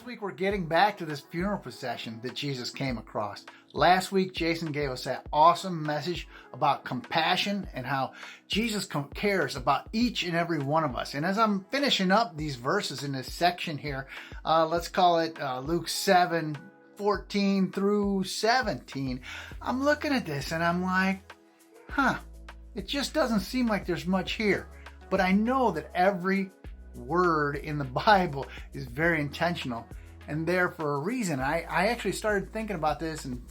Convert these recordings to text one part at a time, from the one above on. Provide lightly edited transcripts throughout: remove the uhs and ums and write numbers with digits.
week we're getting back to this funeral procession that Jesus came across. Last week, Jason gave us that awesome message about compassion and how Jesus cares about each and every one of us. And as I'm finishing up these verses in this section here, let's call it Luke 7:14 through 17, I'm looking at this and I'm like, it just doesn't seem like there's much here. But I know that every word in the Bible is very intentional and there for a reason. I actually started thinking about this and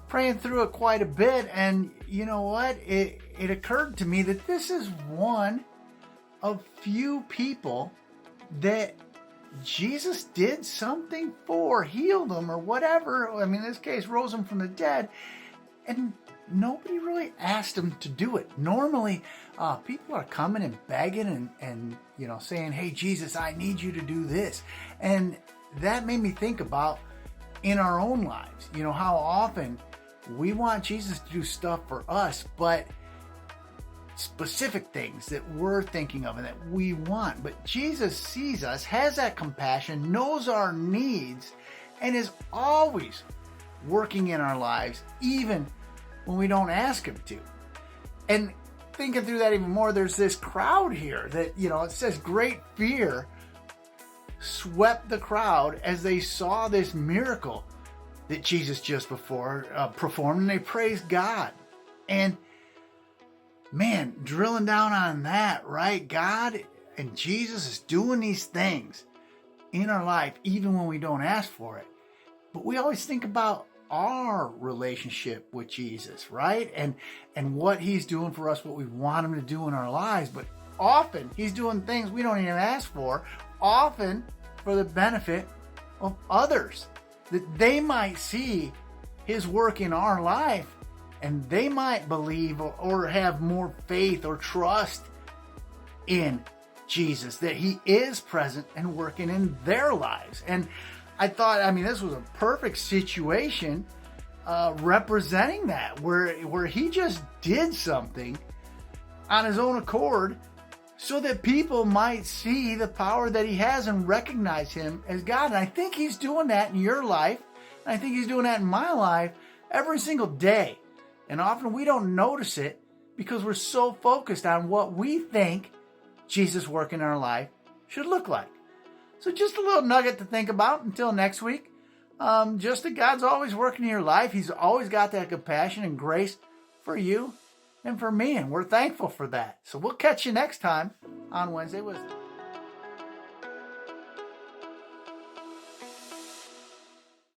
praying through it quite a bit, and you know what? It occurred to me that this is one of few people that Jesus did something for, healed them or whatever. I mean, in this case, rose them from the dead, and nobody really asked him to do it. Normally, people are coming and begging and saying, "Hey, Jesus, I need you to do this." And that made me think about in our own lives, how often we want Jesus to do stuff for us, but specific things that we're thinking of and that we want. But Jesus sees us, has that compassion, knows our needs, and is always working in our lives, even when we don't ask him to. And thinking through that even more, there's this crowd here that, it says great fear swept the crowd as they saw this miracle that Jesus just before performed, and they praised God. And man, drilling down on that, right? God and Jesus is doing these things in our life, even when we don't ask for it. But we always think about our relationship with Jesus, right? And what he's doing for us, what we want him to do in our lives. But often he's doing things we don't even ask for, often for the benefit of others, that they might see his work in our life and they might believe or have more faith or trust in Jesus, that he is present and working in their lives. And I thought, this was a perfect situation representing that, where he just did something on his own accord so that people might see the power that he has and recognize him as God. And I think he's doing that in your life. And I think he's doing that in my life every single day. And often we don't notice it because we're so focused on what we think Jesus' work in our life should look like. So just a little nugget to think about until next week. Just that God's always working in your life. He's always got that compassion and grace for you and for me, and we're thankful for that. So we'll catch you next time on Wednesday Wisdom.